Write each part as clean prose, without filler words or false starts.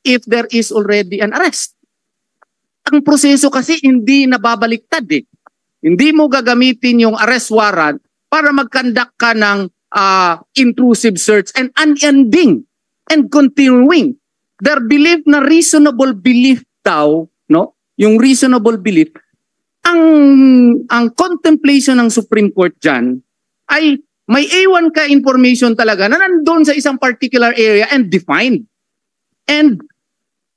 if there is already an arrest. Ang proseso kasi hindi nababaliktad eh. Hindi mo gagamitin yung arrest warrant para mag-conduct ka ng intrusive search and unending and continuing. Their belief na reasonable belief daw, no? Yung reasonable belief, ang contemplation ng Supreme Court dyan ay may A1 ka information talaga na nandun sa isang particular area and defined. And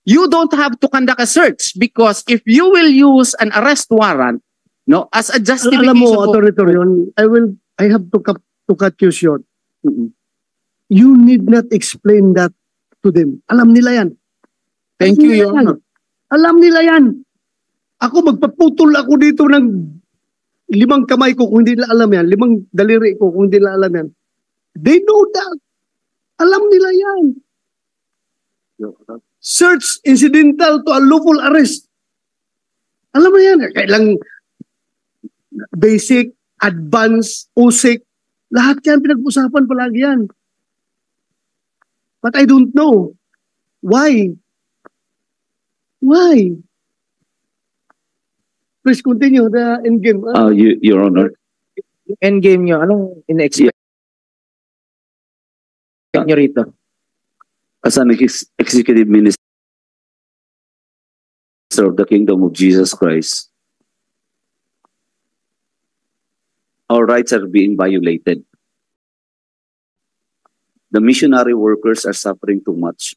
you don't have to conduct a search because if you will use an arrest warrant, no, as a justification. Alam mo, Atty. Torion, I have to cut you short. You need not explain that to them. Alam nila yan. Thank you, Your Honor. Alam nila yan. Ako magpaputol ako dito ng 5 kamay ko kung hindi nila alam yan. 5 daliri ko kung hindi nila alam yan. They know that. Alam nila yan. Search incidental to a lawful arrest. Alam mo yan. Kailang basic, advanced, OSIC, lahat yan pinag-usapan palagi yan. But I don't know. Why? Why? Please continue the endgame. Your Honor. Endgame nyo, anong ina-expect nyo rito? As an executive minister of the Kingdom of Jesus Christ, our rights are being violated. The missionary workers are suffering too much.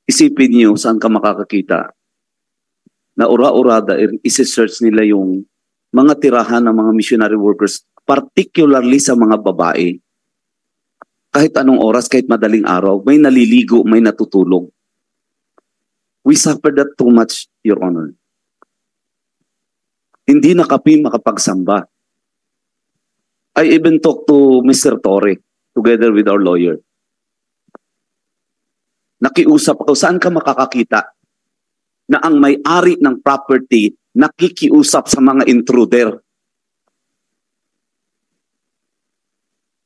Isipin niyo saan ka makakakita na ura-urada, isi-search nila yung mga tirahan ng mga missionary workers, particularly sa mga babae. Kahit anong oras, kahit madaling araw, may naliligo, may natutulog. We suffer that too much, Your Honor. Hindi na kami makapagsamba. I even talked to Mr. Torre together with our lawyer. Nakiusap ako, saan ka makakakita na ang may-ari ng property nakikiusap sa mga intruder?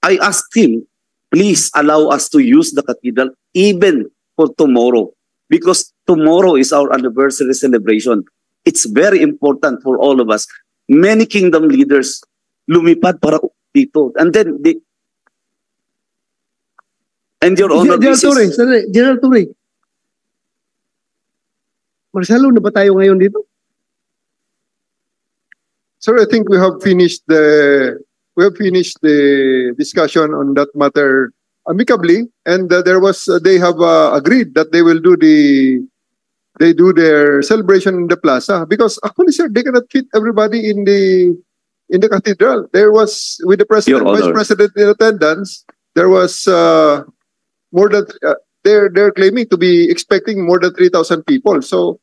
I asked him, please allow us to use the cathedral even for tomorrow because tomorrow is our anniversary celebration. It's very important for all of us. Many kingdom leaders lumipad para dito. And then, Your Honor, General Torre. Marcelo, na ba tayo ngayon dito? Sir, I think we have finished the discussion on that matter amicably, and they have agreed that they will do their celebration in the plaza because actually, sir, they cannot fit everybody in the cathedral. There was, with the president, vice president in attendance, there was more than they're claiming to be expecting more than 3,000 people. So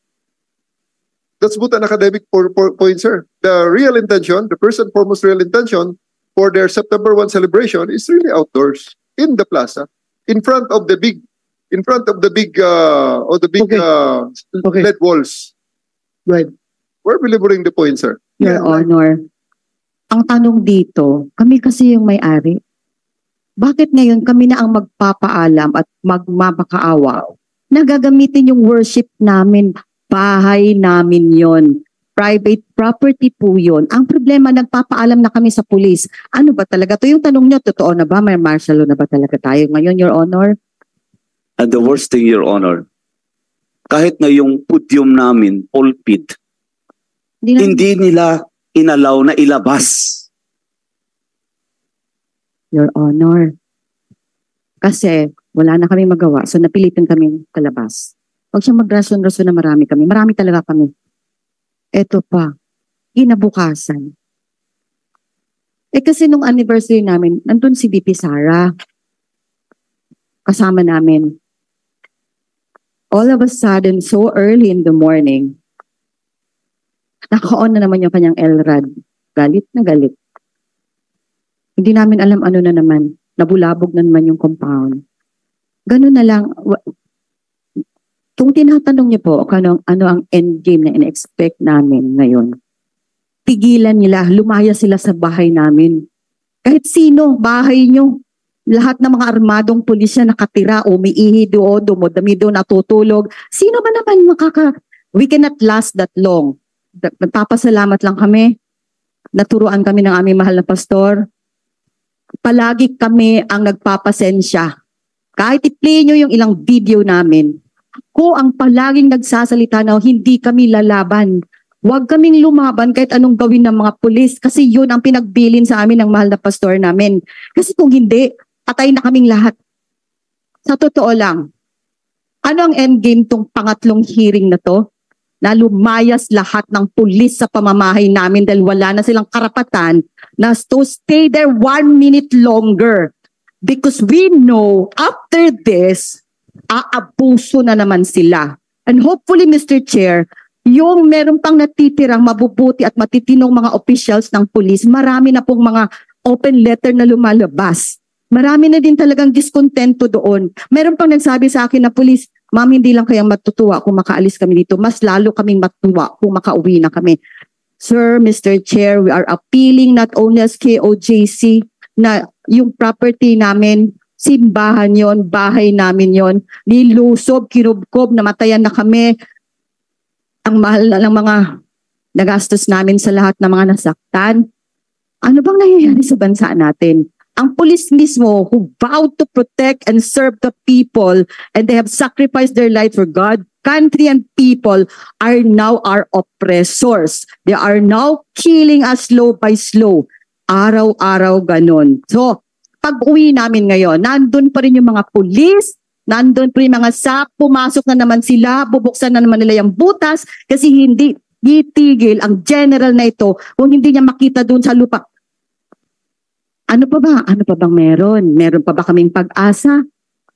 that's but an academic point, sir. The real intention, the first and foremost real intention for their September 1 celebration is really outdoors in the plaza, in front of the big LED walls. Right. We're delivering the point, sir. Your Honor, ang tanong dito, kami kasi yung may-ari. Bakit ngayon kami na ang magpapaalam at magmamakaawa na gagamitin yung worship namin? Bahay namin yon. Private property po yun. Ang problema, nagpapaalam na kami sa pulis. Ano ba talaga to? Yung tanong nyo, totoo na ba? May martial law na ba talaga tayo ngayon, Your Honor? And the worst thing, Your Honor, kahit na yung podium namin, pulpit, hindi nila inalaw na ilabas. Your Honor, kasi wala na kami magawa, so napilitan kami kalabas. Huwag siyang magrason-rason na marami kami. Marami talaga kami. Eto pa, kinabukasan. Kasi nung anniversary namin, nandun si VP Sara. Kasama namin. All of a sudden, so early in the morning, naka-on na naman yung kanyang LRAD. Galit na galit. Hindi namin alam ano na naman. Nabulabog na naman yung compound. Ganun na lang. Kung tinatanong niyo po ano ang endgame na in-expect namin ngayon, pigilan nila, lumaya sila sa bahay namin. Kahit sino, bahay nyo. lahat ng mga armadong pulis na nakatira, umiihi doon, dumudami doon, natutulog. Sino ba naman we cannot last that long. Nagpapasalamat lang kami. Naturuan kami ng aming mahal na pastor. Palagi kami ang nagpapasensya. Kahit i-play nyo yung ilang video namin, ako ang palaging nagsasalita na hindi kami lalaban. Huwag kaming lumaban kahit anong gawin ng mga pulis kasi yun ang pinagbilin sa amin ng mahal na pastor namin. Kasi kung hindi, patay na kaming lahat. Sa totoo lang, ano ang endgame tong pangatlong hearing na to? Na lumayas lahat ng pulis sa pamamahay namin dahil wala na silang karapatan na to stay there 1 minute longer. Because we know after this, aabuso na naman sila. And hopefully, Mr. Chair, yung meron pang natitirang mabubuti at matitinong mga officials ng pulis, marami na pong mga open letter na lumalabas. Marami na din talagang diskontento doon. Meron pang nagsabi sa akin na pulis, ma'am, hindi lang kayang matutuwa kung makaalis kami dito. Mas lalo kaming matuwa kung makauwi na kami. Sir, Mr. Chair, we are appealing not only as KOJC na yung property namin, simbahan yon, bahay namin yon, nilusob, kinubkob, namatayan na kami. Ang mahal na ng mga nagastos namin sa lahat ng mga nasaktan. Ano bang nangyayari sa bansa natin? Ang pulis mismo who vowed to protect and serve the people and they have sacrificed their life for God, country, and people are now our oppressors. They are now killing us slow by slow. Araw-araw ganon. So, pag uwi namin ngayon, nandun pa rin yung mga pulis, nandun pa rin mga SAP, pumasok na naman sila, bubuksan na naman nila yung butas kasi hindi titigil ang general na ito kung hindi niya makita dun sa lupa. Ano pa ba? Ano pa bang meron? Meron pa ba kaming pag-asa?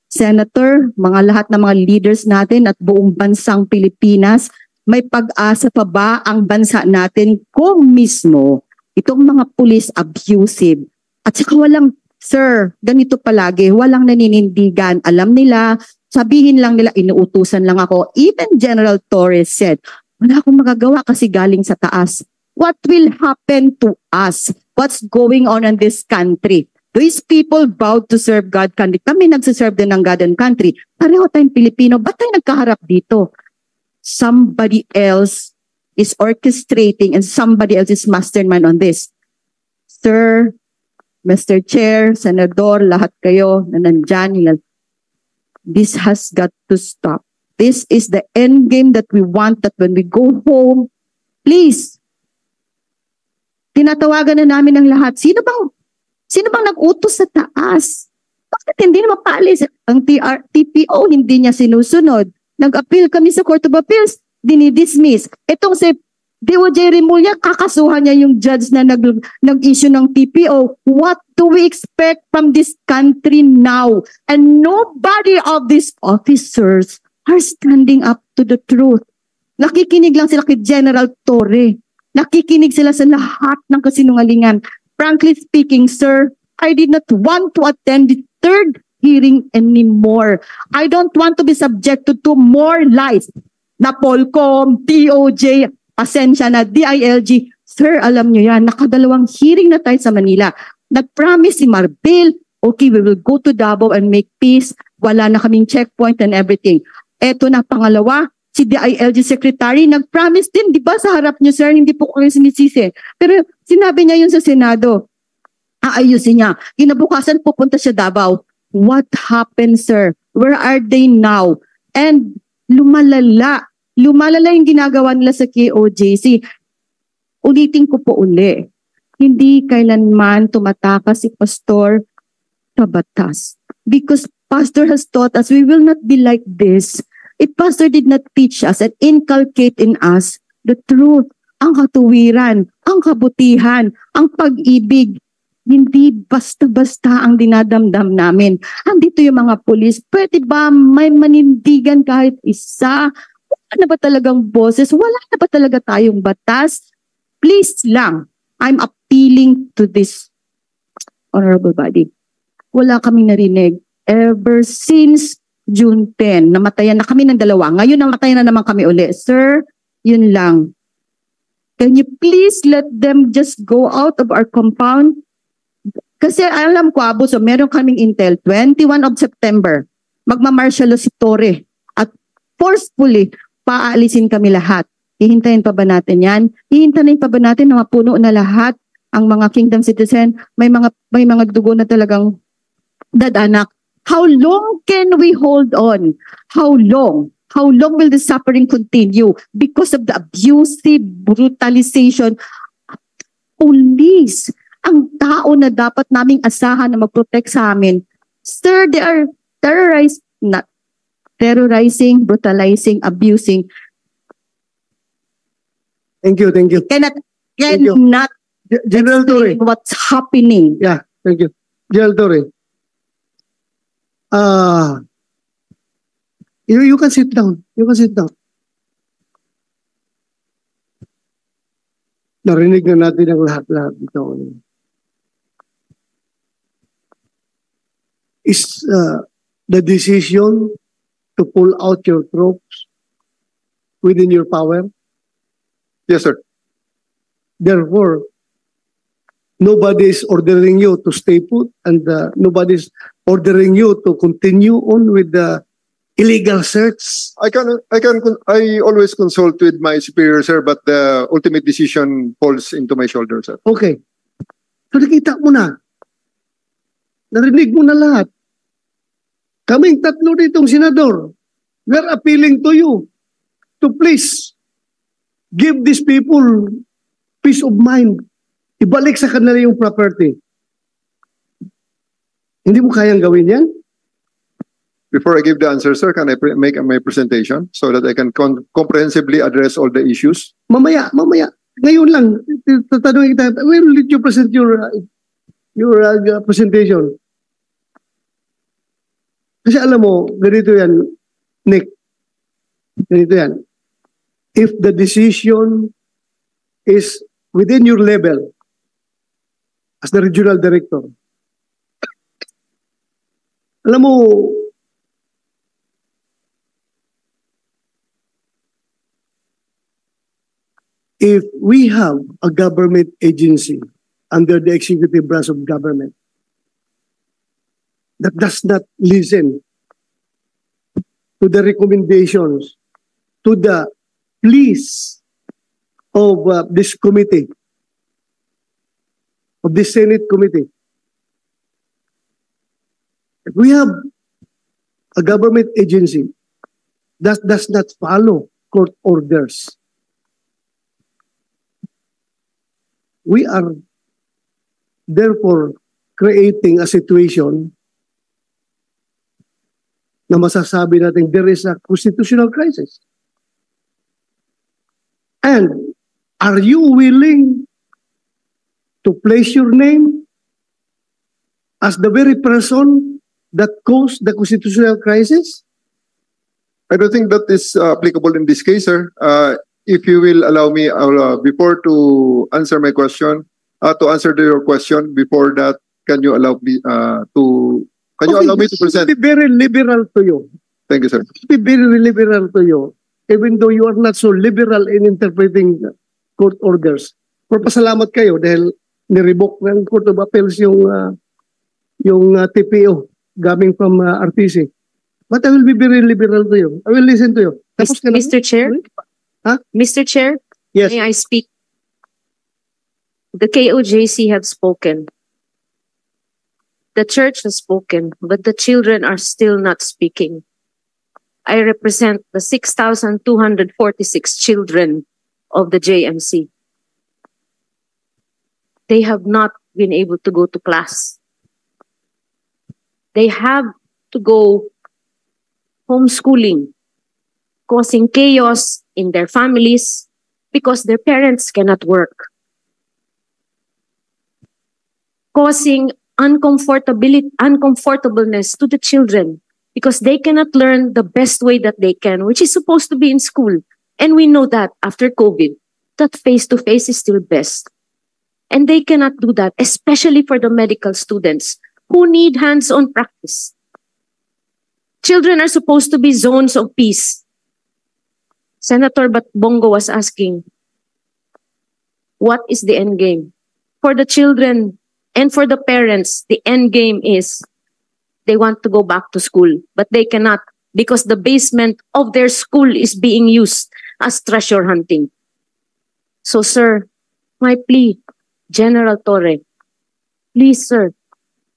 Senator, mga lahat ng mga leaders natin at buong bansang Pilipinas, may pag-asa pa ba ang bansa natin kung mismo itong mga police abusive? At saka walang, sir, ganito palagi, walang naninindigan. Alam nila, sabihin lang nila, inuutusan lang ako. Even General Torres said, wala akong magagawa kasi galing sa taas. What will happen to us? What's going on in this country? These people vowed to serve God country. Kami nagsiserve din ng God and country. Pareho tayong Pilipino. Ba't tayo nagkaharap dito? Somebody else is orchestrating and somebody else is mastermind on this. Sir, Mr. Chair, Senador, lahat kayo na nandyan, this has got to stop. This is the end game that we want, that when we go home, please, tinatawagan na namin ang lahat. Sino bang nag-utos sa taas? Bakit hindi na mapaalis? Ang TPO hindi niya sinusunod. Nag-appeal kami sa Court of Appeals, dinidismiss. Itong si DOJ Remulla, kakasuhan niya yung judge na nag-issue ng TPO. What do we expect from this country now? And nobody of these officers are standing up to the truth. Nakikinig lang sila kay General Torre. Nakikinig sila sa lahat ng kasinungalingan. Frankly speaking, sir, I did not want to attend the third hearing anymore. I don't want to be subjected to more lies. Na Polcom, DOJ, pasensya na, DILG. Sir, alam nyo yan, nakadalawang hearing na tayo sa Manila. Nag-promise si Marbil, okay, we will go to Davao and make peace. Wala na kaming checkpoint and everything. Eto na, pangalawa, si DILG Secretary, nag-promise din, di ba, sa harap niyo, sir, hindi po ko rin sinisisi. Pero sinabi niya yun sa Senado, aayusin niya. Kinabukasan, pupunta siya Davao. What happened, sir? Where are they now? And lumalala yung ginagawa nila sa KOJC. Ulitin ko po uli, hindi kailanman tumatakas si Pastor sa batas. Because Pastor has taught us we will not be like this. If Pastor did not teach us and inculcate in us the truth, ang katuwiran, ang kabutihan, ang pag-ibig, hindi basta-basta ang dinadamdam namin. Andito yung mga pulis, pwede ba may manindigan kahit isa? Wala na ba talagang boses? Wala na ba talaga tayong batas? Please lang, I'm appealing to this honorable body. Wala kaming narinig ever since June 10, namatayan na kami ng dalawa. Ngayon namatayan na naman kami uli. Sir, yun lang. Can you please let them just go out of our compound? Kasi alam ko, Abuso, meron kaming intel, 21 of September, magmamartial law si Torre at forcefully paalisin kami lahat. Hihintayin pa ba natin yan? Hihintayin pa ba natin na mapuno na lahat ang mga kingdom citizen? May mga dugo na talagang dadanak. How long can we hold on? How long? How long will the suffering continue because of the abusive brutalization of police? Ang tao na dapat naming asahan na mag-protect sa amin, sir, they are terrorizing, brutalizing, abusing. Thank you. Cannot General Torre. explain what's happening. Yeah, thank you. General Torre. You can sit down. Narinig na natin ang lahat-lahat dito. Is the decision to pull out your troops within your power? Yes, sir. Therefore, nobody is ordering you to stay put and nobody is ordering you to continue on with the illegal search. I always consult with my superior, sir, but the ultimate decision falls into my shoulder, sir. Okay. So nakita mo na. Narinig mo na lahat. Kaming tatlo ditong senador, we're appealing to you to please give these people peace of mind. Ibalik sa kanila yung property. Hindi mo kayang gawin yan? Before I give the answer, sir, can I make my presentation so that I can comprehensively address all the issues? Mamaya. Ngayon lang, tatanungin kita, when will you present your presentation? Kasi alam mo, ganito yan, Nick. Ganito yan. If the decision is within your level as the regional director, alam mo, if we have a government agency under the executive branch of government that does not listen to the recommendations, to the pleas of this committee, of this Senate committee, if we have a government agency that does not follow court orders, we are therefore creating a situation na masasabi natin there is a constitutional crisis. And are you willing to place your name as the very person that caused the constitutional crisis? I don't think that is applicable in this case, sir. If you will allow me, before to answer my question, to answer your question, before that, can you allow me to present? Be very liberal to you. Thank you, sir. Be very liberal to you, even though you are not so liberal in interpreting court orders. Pero pasalamat kayo dahil nirevoke ng Court of Appeals yung TPO coming from RTC. But I will be very liberal to you. I will listen to you. Tapos ka na- Mr. Chair? Huh? Mr. Chair, Yes. may I speak? The KOJC have spoken. The church has spoken, but the children are still not speaking. I represent the 6,246 children of the JMC. They have not been able to go to class. They have to go homeschooling, causing chaos in their families because their parents cannot work, causing uncomfortableness to the children because they cannot learn the best way that they can, which is supposed to be in school. And we know that after COVID, that face-to-face is still best. And they cannot do that, especially for the medical students who need hands-on practice. Children are supposed to be zones of peace. Senator Bongo was asking, what is the end game? For the children And for the parents, the end game is they want to go back to school, but they cannot because the basement of their school is being used as treasure hunting. So, sir, my plea, General Torre, please, sir,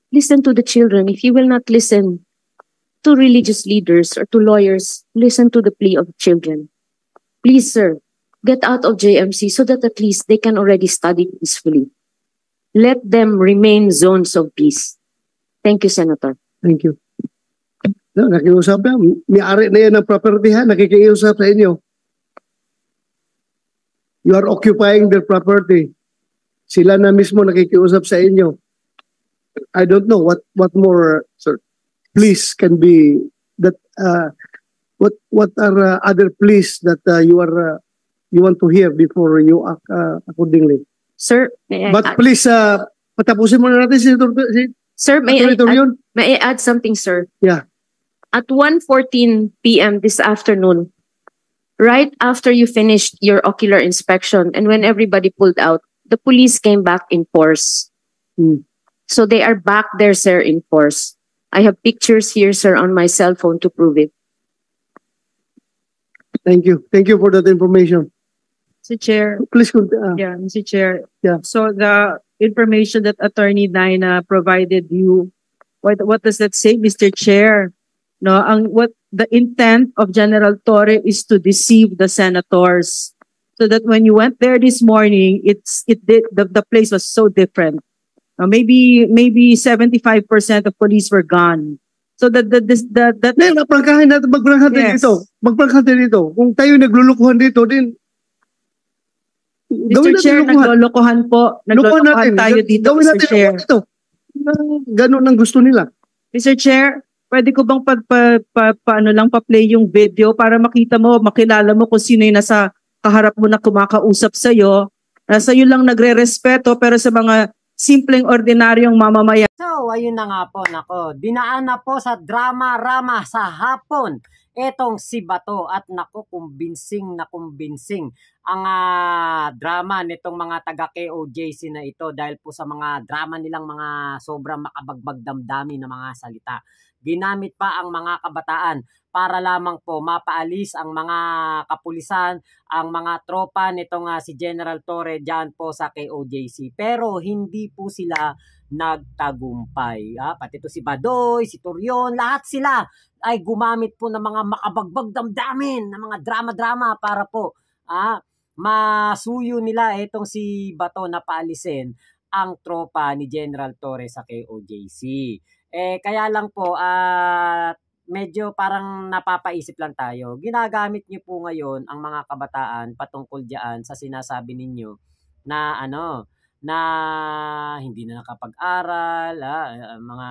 listen to the children. If you will not listen to religious leaders or to lawyers, listen to the plea of children. Please, sir, get out of JMC so that at least they can already study peacefully. Let them remain zones of peace. Thank you, Senator. Thank you. Nakiusap na. May-ari na yan ng property ha. Nakikiusap sa inyo. You are occupying their property. Sila na mismo nakikiusap sa inyo. I don't know what more, sir, pleas can be that what are other pleas that you want to hear before you act accordingly. Sir, may I But add, please patapusin muna natin sir, may I add something, sir? Yeah. At 1:14 p.m. this afternoon, right after you finished your ocular inspection and when everybody pulled out, the police came back in force. So they are back there, sir, in force. I have pictures here, sir, on my cell phone to prove it. Thank you. Thank you for that information. Mr. Chair, Please continue. yeah, Mr. Chair. Yeah. So the information that Attorney Naina provided you, what does that say, Mr. Chair? No, what the intent of General Torre is to deceive the senators, so that when you went there this morning, the place was so different. Maybe 75% of police were gone. So that Magprangkahan natin, Yes. Magprangkahan dito. Kung tayo naglulukuhan dito, din Mr. Chair, naglolokohan po. Naglolokohan tayo dito, Gawin Mr. natin Chair. dito. Ganun ang gusto nila. Mr. Chair, pwede ko bang pa-play yung video para makilala mo kung sino yung nasa kaharap mo na kumakausa sa'yo. Sa'yo lang nagre-respeto pero sa mga simpleng ordinaryong mamamayan. So, ayun na nga po, nako. Dinaan na po sa drama-rama sa hapon etong si Bato at nako, kumbinsing ang drama nitong mga taga-KOJC na ito dahil po sa mga drama nilang mga sobrang makabagbag damdamin na mga salita. Ginamit pa ang mga kabataan para lamang po mapaalis ang mga kapulisan, ang mga tropa nitong si General Torre dyan po sa KOJC. Pero hindi po sila nagtagumpay. Pati ito si Badoy, si Torion, lahat sila ay gumamit po ng mga makabagbag damdamin, ng mga drama-drama para po masuyo nila itong si Bato na paalisin ang tropa ni General Torre sa KOJC. Kaya lang po, medyo parang napapaisip lang tayo. Ginagamit niyo po ngayon ang mga kabataan patungkol diyan sa sinasabi ninyo na na hindi na nakapag-aral, mga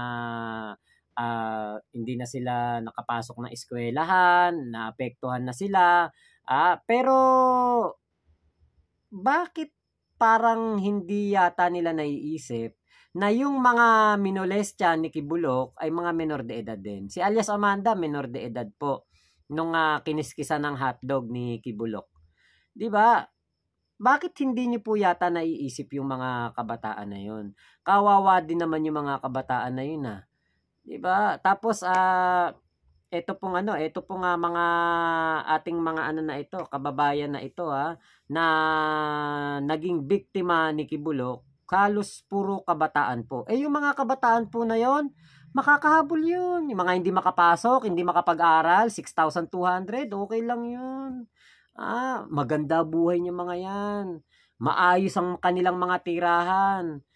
hindi na sila nakapasok ng eskwelahan, naapektuhan na sila. Pero bakit parang hindi yata nila naiisip na yung mga minolestya ni Kibulok ay mga menor de edad din. Si alias Amanda, menor de edad po nung kiniskisan ng hotdog ni Kibulok. 'Di ba? Bakit hindi niyo po yata naiisip yung mga kabataan na yun? Kawawa din naman yung mga kabataan na yun 'Di ba? Tapos ito pong mga ating mga na ito, kababayan na ito na naging biktima ni Kibulok. Halos puro kabataan po. Yung mga kabataan po na yon, makakahabol yun. Yung mga hindi makapasok, hindi makapag-aral, 6,200, okay lang yun. Maganda buhay niyo mga yan. Maayos ang kanilang mga tirahan.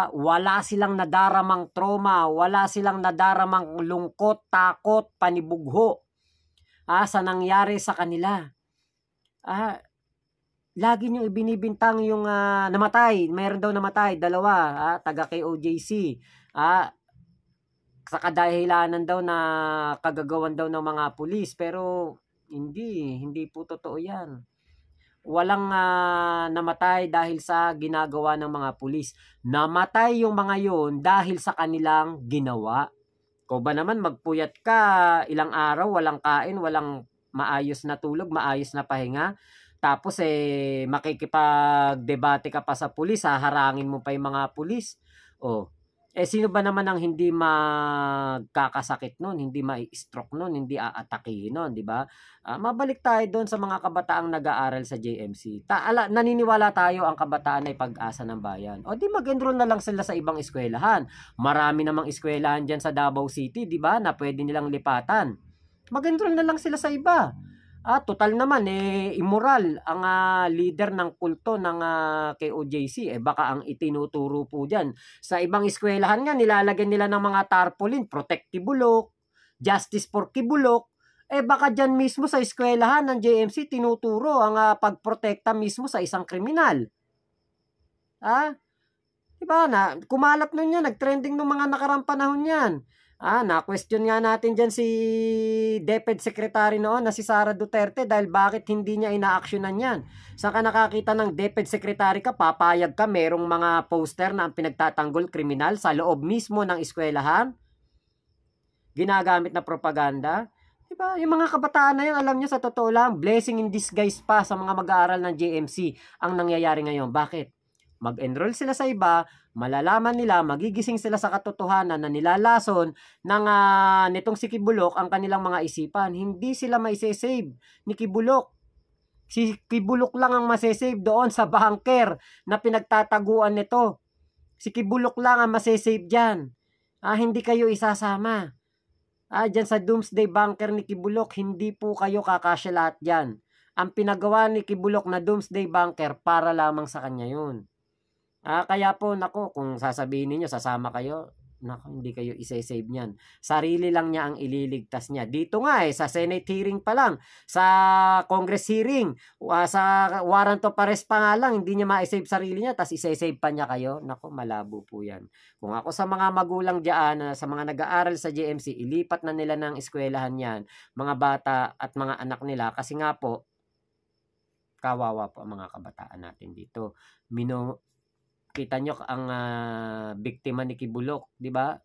Wala silang nadaramang trauma, wala silang nadaramang lungkot, takot, panibugho sa nangyari sa kanila. Lagi nyo ibinibintang yung namatay. Mayroon daw namatay, 2, taga KOJC. Sa kadahilanan daw na kagagawan daw ng mga pulis. Pero hindi po totoo yan. Walang namatay dahil sa ginagawa ng mga pulis. Namatay yung mga yon dahil sa kanilang ginawa. Kung ba naman magpuyat ka ilang araw, walang kain, walang maayos na tulog, maayos na pahinga. Tapos makikipag-debate ka pa sa pulis, harangin mo pa yung mga pulis. Oh. Sino ba naman ang hindi magkakasakit nun, hindi ma-stroke nun, hindi aatakihin nun, di ba? Mabalik tayo doon sa mga kabataang nag-aaral sa JMC. Naniniwala tayo ang kabataan ay pag-asa ng bayan. O di mag-enroll na lang sila sa ibang eskwelahan. Marami namang eskwelahan dyan sa Davao City, di ba, na pwede nilang lipatan. Mag-enroll na lang sila sa iba. Total naman, immoral ang leader ng kulto ng KOJC. Baka ang itinuturo po dyan. Sa ibang eskwelahan nga, nilalagyan nila ng mga tarpaulin, protect Kibulok, justice for Kibulok. Baka dyan mismo sa eskwelahan ng JMC, tinuturo ang pagprotekta mismo sa isang kriminal. Diba na, kumalat nun yan, nagtrending nung mga nakarang panahon yan. Na-question nga natin dyan si DepEd Secretary noon na si Sara Duterte dahil bakit hindi niya ina-actionan yan. Saan ka nakakita ng DepEd Secretary ka, papayag ka, merong mga poster na ang pinagtatanggol kriminal sa loob mismo ng eskwelahan? Ginagamit na propaganda? Diba? Yung mga kabataan na yan, alam nyo, sa totoo lang, blessing in disguise pa sa mga mag-aaral ng JMC ang nangyayari ngayon. Bakit? Mag-enroll sila sa iba, malalaman nila, magigising sila sa katotohanan na nilalason ng nitong si Kibulok ang kanilang mga isipan. Hindi sila maisesave ni Kibulok. Si Kibulok lang ang masesave doon sa bunker na pinagtataguan nito. Si Kibulok lang ang masesave dyan. Hindi kayo isasama. Dyan sa Doomsday Bunker ni Kibulok, hindi po kayo kakasya lahat dyan. Ang pinagawa ni Kibulok na Doomsday Bunker para lamang sa kanya yun. Kaya po, nako, kung sasabihin niyo sasama kayo, nako, hindi kayo isa-save niyan. Sarili lang niya ang ililigtas niya. Dito nga sa Senate hearing pa lang, sa Congress hearing, sa warrant of arrest pa nga lang, hindi niya ma-save sarili niya, tas isa-save pa niya kayo. Nako, malabo po yan. Kung ako sa mga magulang diyan, sa mga nag-aaral sa JMC, ilipat na nila ng eskwelahan yan, mga bata at mga anak nila, kasi nga po, kawawa po ang mga kabataan natin dito. Kita nyo ang biktima ni Kibulok, di ba?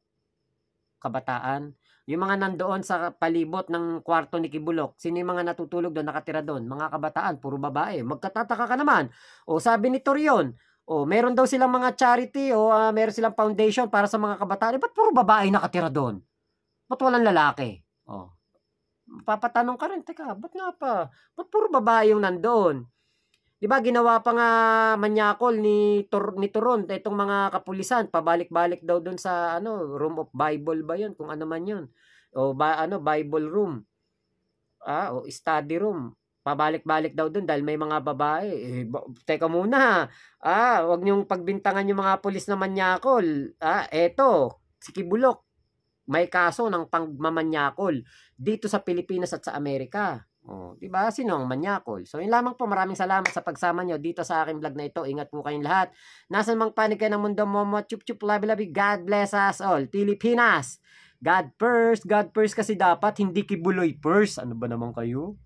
Kabataan. Yung mga nandoon sa palibot ng kwarto ni Kibulok, sino yung mga natutulog doon, nakatira doon? Mga kabataan, puro babae. Magkatataka ka naman. Sabi ni Torion, meron daw silang mga charity meron silang foundation para sa mga kabataan. Ba't puro babae nakatira doon? Ba't walang lalaki? Papatanong ka rin, teka, ba't nga pa? Ba't puro babae yung nandoon? Diba, ginawa pa nga manyakol ni Turon, itong mga kapulisan, pabalik-balik daw doon sa room of Bible ba yun? Kung ano man yun. Bible room. O study room. Pabalik-balik daw doon dahil may mga babae. Teka muna. Wag niyong pagbintangan yung mga pulis na manyakol. Eto, si Kibulok, may kaso ng pangmamanyakol dito sa Pilipinas at sa Amerika. Diba? Sino ang manyakol? So, yun lamang po. Maraming salamat sa pagsama nyo dito sa aking vlog na ito. Ingat po kayong lahat. Nasaan mang panig kayo ng mundo mo, chup-chup, labi-labi. God bless us all. Pilipinas. God first kasi dapat hindi Kibuloy first. Ano ba naman kayo?